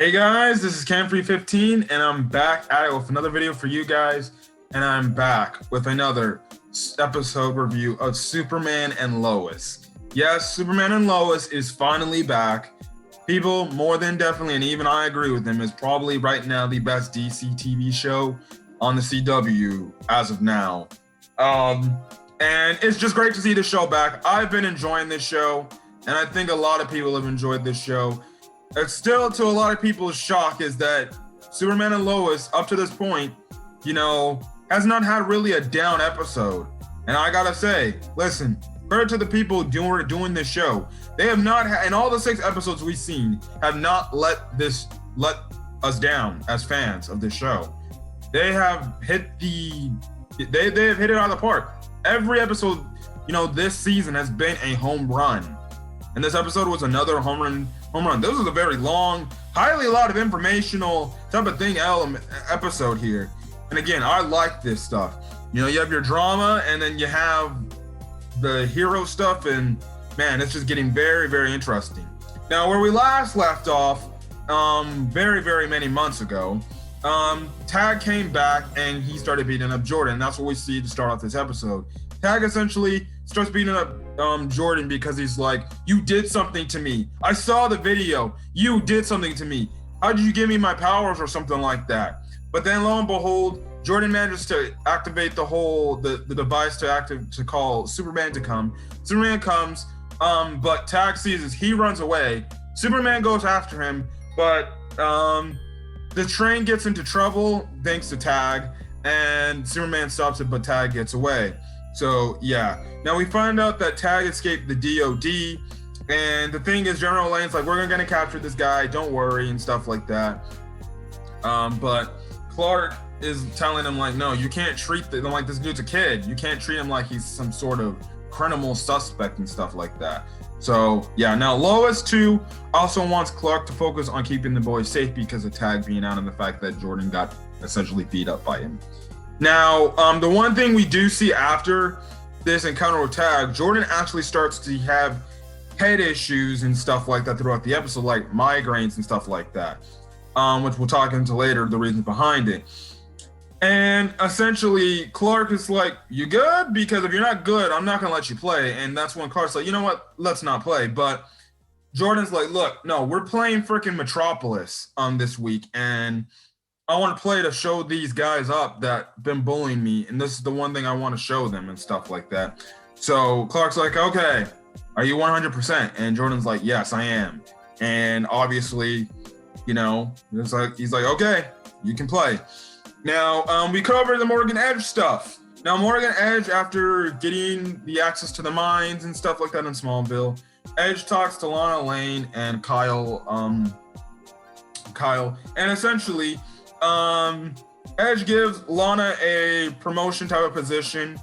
Hey guys, this is Camfree15 and I'm back at it with another video for you guys, and I'm back with another episode review of Superman and Lois. Yes, Superman and Lois is finally back. People more than definitely, and even I agree with them, is probably right now the best DC TV show on the CW as of now. And it's just great to see the show back. I've been enjoying this show, and I think a lot of people have enjoyed this show. It's still, to a lot of people's shock, is that Superman and Lois, up to this point, has not had really a down episode. And I gotta say, listen, credit to the people doing this show. They have not had, in all the 6 episodes we've seen, have not let us down as fans of this show. They have hit they have hit it out of the park. Every episode, this season has been a home run. And this episode was another home run. This was a very long, a lot of informational type of thing episode here. And again, I like this stuff. You have your drama, and then you have the hero stuff, and man, it's just getting very, very interesting. Now, where we last left off, very, very many months ago, Tag came back and he started beating up Jordan. That's what we see to start off this episode. Tag essentially starts beating up Jordan because he's like, you did something to me. I saw the video. You did something to me. How did you give me my powers, or something like that? But then lo and behold, Jordan manages to activate the device to call Superman to come. Superman comes, but Tag sees as he runs away. Superman goes after him, but the train gets into trouble thanks to Tag, and Superman stops it, but Tag gets away. So yeah, now we find out that Tag escaped the DOD, and the thing is, General Lane's like, we're gonna capture this guy, don't worry, and stuff like that. But Clark is telling him like, no, you can't treat them like this dude's a kid. You can't treat him like he's some sort of criminal suspect and stuff like that. So yeah, now Lois too also wants Clark to focus on keeping the boys safe because of Tag being out, and the fact that Jordan got essentially beat up by him. Now, the one thing we do see after this encounter with Tag, Jordan actually starts to have head issues and stuff like that throughout the episode, like migraines and stuff like that, which we'll talk into later, the reasons behind it. And essentially, Clark is like, you good? Because if you're not good, I'm not going to let you play. And that's when Clark's like, you know what? Let's not play. But Jordan's like, look, no, we're playing freaking Metropolis this week, and I want to play to show these guys up that been bullying me, and this is the one thing I want to show them and stuff like that. So Clark's like, okay, are you 100%? And Jordan's like, yes, I am. And obviously, it's like, he's like, okay, you can play. Now, we cover the Morgan Edge stuff. Now, Morgan Edge, after getting the access to the mines and stuff like that in Smallville, Edge talks to Lana Lane and Kyle, and essentially, Edge gives Lana a promotion type of position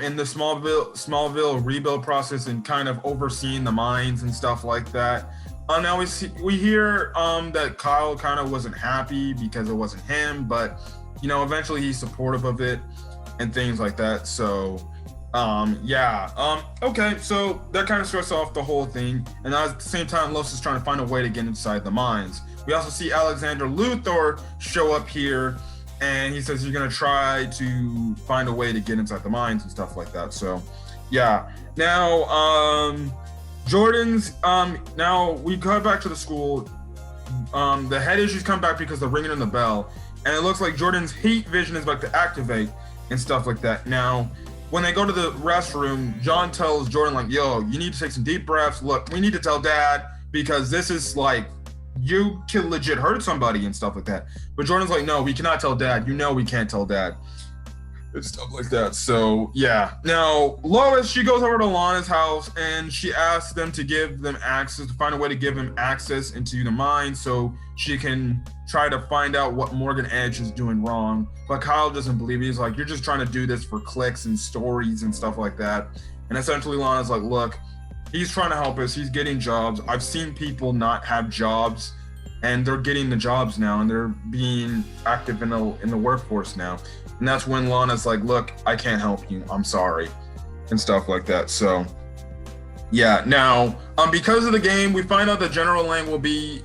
in the Smallville rebuild process, and kind of overseeing the mines and stuff like that. Now we hear that Kyle kind of wasn't happy because it wasn't him, but eventually he's supportive of it and things like that. So okay, so that kind of starts off the whole thing, and at the same time, Lois is trying to find a way to get inside the mines. We also see Alexander Luthor show up here, and he says he's going to try to find a way to get inside the mines and stuff like that. So, yeah. Now, Jordan's, now we go back to the school. The head issues come back because they're ringing in the bell, and it looks like Jordan's heat vision is about to activate and stuff like that. Now, when they go to the restroom, John tells Jordan, like, yo, you need to take some deep breaths. Look, we need to tell Dad, because this is like, you can legit hurt somebody and stuff like that. But Jordan's like, no, we cannot tell Dad. We can't tell Dad. And stuff like that. So, yeah. Now, Lois, she goes over to Lana's house, and she asks them to give them access, to find a way to give him access into the mine so she can try to find out what Morgan Edge is doing wrong. But Kyle doesn't believe it. He's like, you're just trying to do this for clicks and stories and stuff like that. And essentially, Lana's like, look, he's trying to help us. He's getting jobs. I've seen people not have jobs, and they're getting the jobs now, and they're being active in the workforce now. And that's when Lana's like, look, I can't help you. I'm sorry, and stuff like that. So, yeah. Now, because of the game, we find out that General Lang will be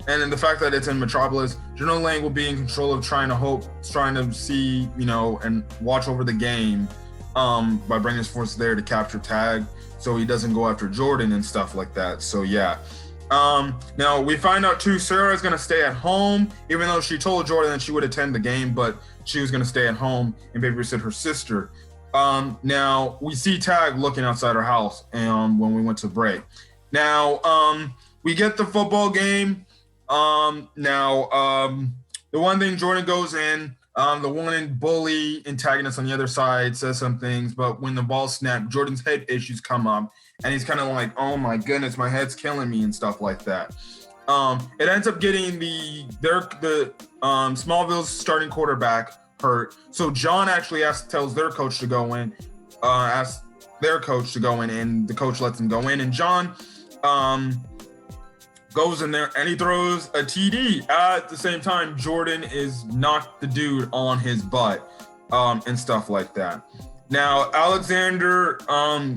and then the fact that it's in Metropolis, General Lang will be in control of trying to see, and watch over the game by bringing his force there to capture Tag, so he doesn't go after Jordan and stuff like that. So yeah. Now we find out too, Sarah is going to stay at home, even though she told Jordan that she would attend the game, but she was going to stay at home and babysit her sister. Now we see Tag looking outside her house when we went to break. Now we get the football game. The one thing, Jordan goes in, the one bully antagonist on the other side says some things, but when the ball snapped, Jordan's head issues come up, and he's kind of like, oh my goodness, my head's killing me and stuff like that. It ends up getting the Smallville's starting quarterback hurt, so John actually tells their coach to go in, and the coach lets him go in, and John goes in there and he throws a TD. At the same time, Jordan is knocked the dude on his butt and stuff like that. Now, Alexander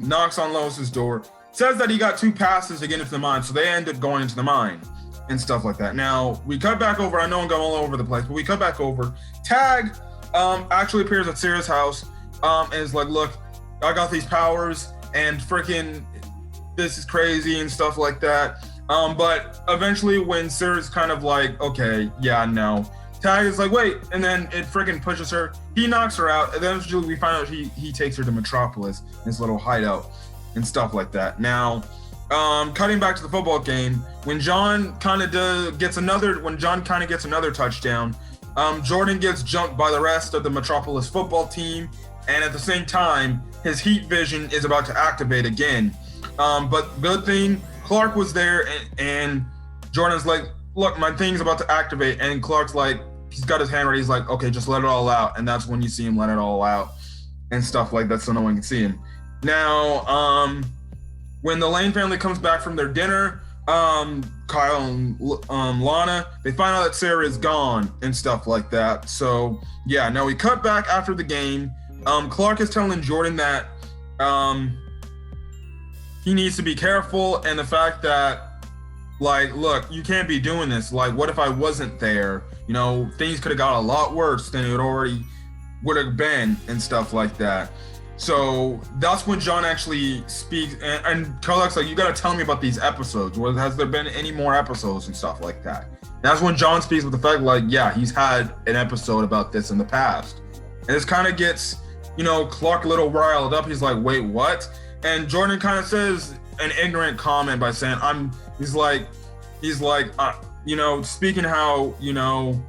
knocks on Lois's door, says that he got 2 passes to get into the mine, so they end up going into the mine and stuff like that. Now, we cut back over. I know I'm going all over the place, but we cut back over. Tag actually appears at Sarah's house and is like, look, I got these powers and freaking this is crazy and stuff like that. But eventually when Sarah's kind of like, okay, yeah, no. Tag is like, wait, and then it freaking pushes her. He knocks her out, and then eventually we find out he takes her to Metropolis, his little hideout, and stuff like that. Now, cutting back to the football game, when John kind of gets another touchdown, Jordan gets jumped by the rest of the Metropolis football team, and at the same time, his heat vision is about to activate again. But good thing, Clark was there, and Jordan's like, look, my thing's about to activate, and Clark's like, he's got his hand ready, he's like, okay, just let it all out, and that's when you see him let it all out and stuff like that, so no one can see him. Now, when the Lane family comes back from their dinner, Kyle and Lana, they find out that Sarah is gone and stuff like that. So yeah, now we cut back after the game. Clark is telling Jordan that he needs to be careful, and the fact that, like, look, you can't be doing this. Like, what if I wasn't there? Things could have got a lot worse than it already would have been and stuff like that. So that's when John actually speaks, and Clark's like, you got to tell me about these episodes. Has there been any more episodes and stuff like that? And that's when John speaks with the fact, like, yeah, he's had an episode about this in the past. And this kind of gets, Clark a little riled up. He's like, wait, what? And Jordan kind of says an ignorant comment by saying, speaking how, Jordan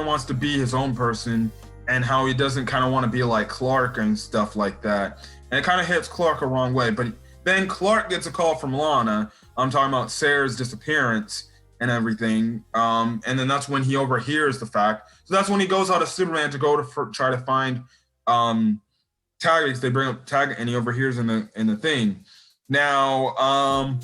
wants to be his own person, and how he doesn't kind of want to be like Clark and stuff like that. And it kind of hits Clark a wrong way. But then Clark gets a call from Lana. I'm talking about Sarah's disappearance and everything. And then that's when he overhears the fact. So that's when he goes out of Superman to go to try to find Tag. They bring up Tag, and he overhears in the thing. Now,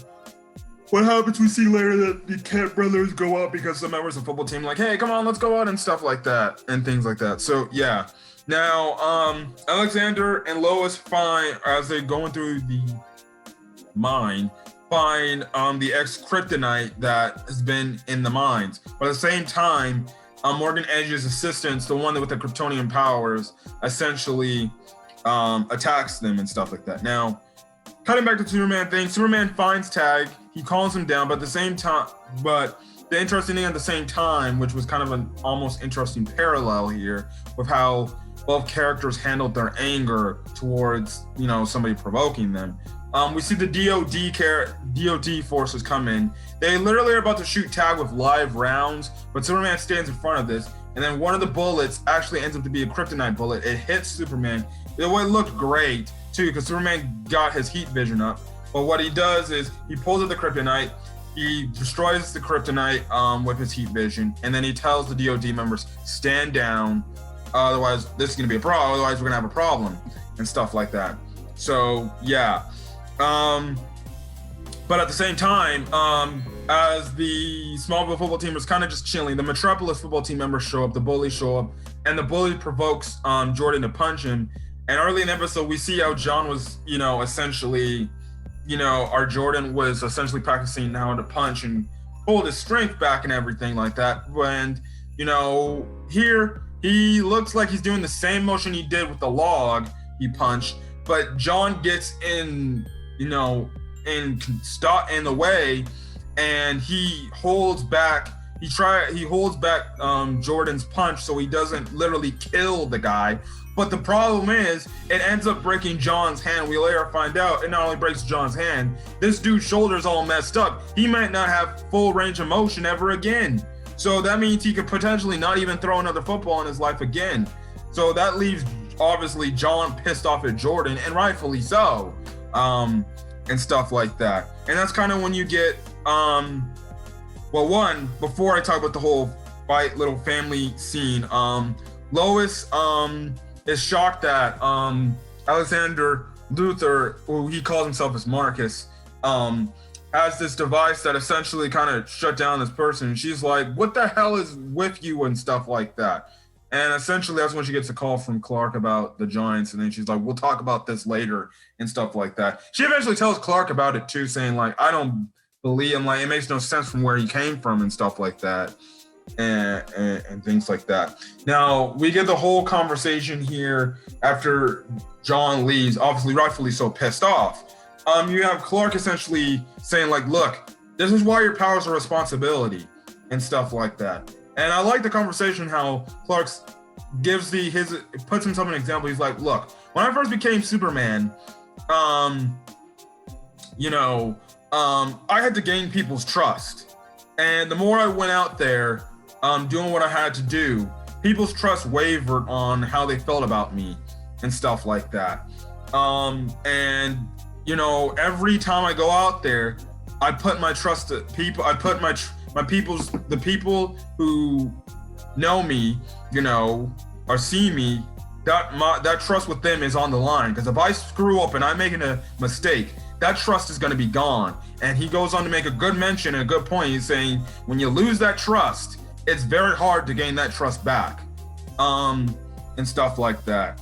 what happens? We see later that the Kent brothers go out because some members of the football team like, hey, come on, let's go out and stuff like that and things like that. So yeah. Now, Alexander and Lois find, as they're going through the mine, find the ex-kryptonite that has been in the mines. But at the same time, Morgan Edge's assistants, the one with the Kryptonian powers, essentially attacks them and stuff like that. Now, cutting back to the Superman thing, Superman finds Tag, he calms him down, but at the same time, but the interesting thing at the same time, which was kind of an almost interesting parallel here with how both characters handled their anger towards, somebody provoking them. We see the DOD forces come in. They literally are about to shoot Tag with live rounds, but Superman stands in front of this, and then one of the bullets actually ends up to be a kryptonite bullet. It hits Superman. It looked great too, because Superman got his heat vision up. But what he does is he pulls out the kryptonite, he destroys the kryptonite with his heat vision, and then he tells the DOD members, stand down, otherwise this is going to be a problem, otherwise we're going to have a problem, and stuff like that. So yeah. But at the same time, as the Smallville football team was kind of just chilling, the Metropolis football team members show up, the bullies show up, and the bully provokes Jordan to punch him. And early in the episode, we see how John was, essentially our Jordan was essentially practicing how to punch and hold his strength back and everything like that. And, here he looks like he's doing the same motion he did with the log he punched, but John gets in the way, and he holds back Jordan's punch so he doesn't literally kill the guy. But the problem is, it ends up breaking John's hand. We later find out it not only breaks John's hand, this dude's shoulder's all messed up. He might not have full range of motion ever again. So that means he could potentially not even throw another football in his life again. So that leaves, obviously, John pissed off at Jordan, and rightfully so, and stuff like that. And that's kind of when you get, before I talk about the whole little family scene, Lois, is shocked that Alexander Luthor, who he calls himself as Marcus, has this device that essentially kind of shut down this person. And she's like, what the hell is with you and stuff like that. And essentially that's when she gets a call from Clark about the Giants. And then she's like, we'll talk about this later and stuff like that. She eventually tells Clark about it too, saying like, I don't believe him. Like, it makes no sense from where he came from and stuff like that. And things like that. Now we get the whole conversation here after John leaves, obviously rightfully so pissed off. You have Clark essentially saying like, look, this is why your power's a responsibility and stuff like that. And I like the conversation how Clark puts himself in an example. He's like, look, when I first became Superman, I had to gain people's trust. And the more I went out there, doing what I had to do, people's trust wavered on how they felt about me and stuff like that. Every time I go out there, I put my trust to people. I put the people who know me, or see me, that trust with them is on the line. Because if I screw up and I'm making a mistake, that trust is going to be gone. And he goes on to make a good mention and a good point. He's saying, when you lose that trust, it's very hard to gain that trust back, and stuff like that.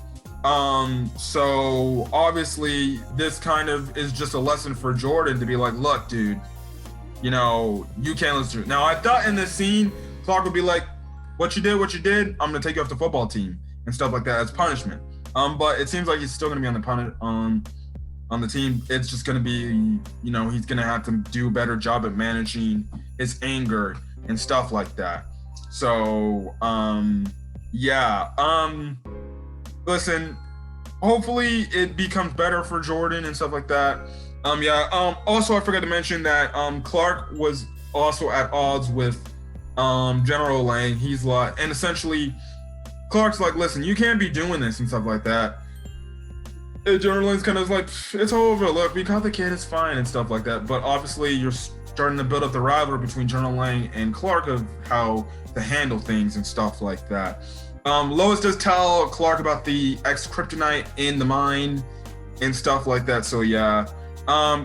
So obviously this kind of is just a lesson for Jordan to be like, look, dude, you can't lose it. Now I thought in this scene, Clark would be like, what you did, I'm gonna take you off the football team and stuff like that as punishment. But it seems like he's still gonna be on the team. It's just gonna be, he's gonna have to do a better job at managing his anger and stuff like that. So, listen, hopefully it becomes better for Jordan and stuff like that. Also, I forgot to mention that Clark was also at odds with General Lang. He's like, and essentially, Clark's like, listen, you can't be doing this and stuff like that. And General Lang's kind of like, it's over. Look, we got the kid, it's fine and stuff like that. But obviously, you're starting to build up the rivalry between General Lang and Clark of how to handle things and stuff like that. Lois does tell Clark about the ex-kryptonite in the mine and stuff like that. So yeah,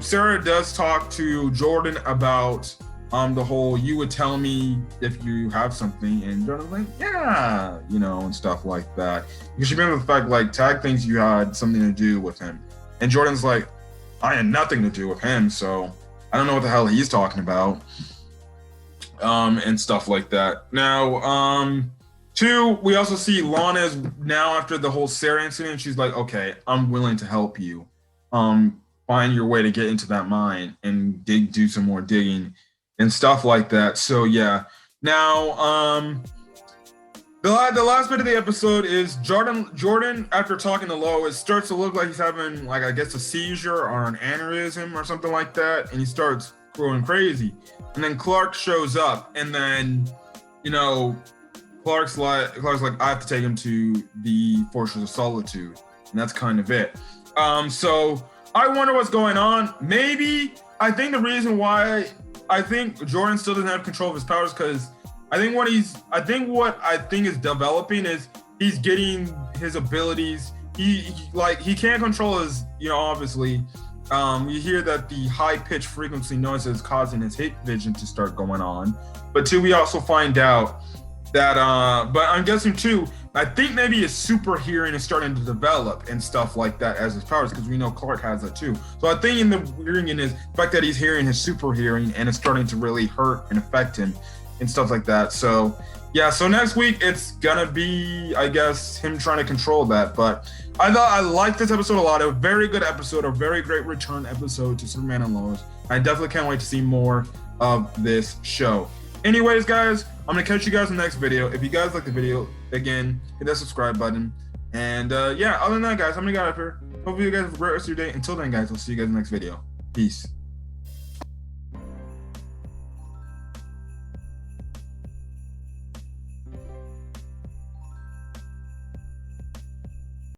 Sarah does talk to Jordan about the whole, you would tell me if you have something, and Jordan's like, yeah, and stuff like that. Because she remembers the fact, like, Tag thinks you had something to do with him, and Jordan's like, I had nothing to do with him, so I don't know what the hell he's talking about, and stuff like that. Now, two, we also see Lana's now after the whole Sarah incident. She's like, okay, I'm willing to help you, find your way to get into that mine and do some more digging and stuff like that. So yeah. Now, the last bit of the episode is Jordan, after talking to Lois, starts to look like he's having, like, I guess a seizure or an aneurysm or something like that, and he starts going crazy. And then Clark shows up, and then, Clark's like, I have to take him to the Fortress of Solitude, and that's kind of it. So I wonder what's going on. Maybe, I think the reason why I think Jordan still doesn't have control of his powers, because what I think is developing is he's getting his abilities. He can't control his, obviously, you hear that the high pitched frequency noise is causing his hit vision to start going on. But two, we also find out that, but I'm guessing too, I think maybe his super hearing is starting to develop and stuff like that as his powers, because we know Clark has that too. So I think in the hearing in his fact that he's hearing his super hearing and it's starting to really hurt and affect him and stuff like that. So yeah, so next week it's gonna be, I guess, him trying to control that. But I liked this episode a lot. A very good episode, a very great return episode to Superman and Lois. I definitely can't wait to see more of this show. Anyways, guys, I'm gonna catch you guys in the next video. If you guys like the video, again, hit that subscribe button. And yeah, other than that, guys, I'm gonna get out of here. Hopefully you guys have a great rest of your day. Until then, guys, I'll see you guys in the next video. Peace.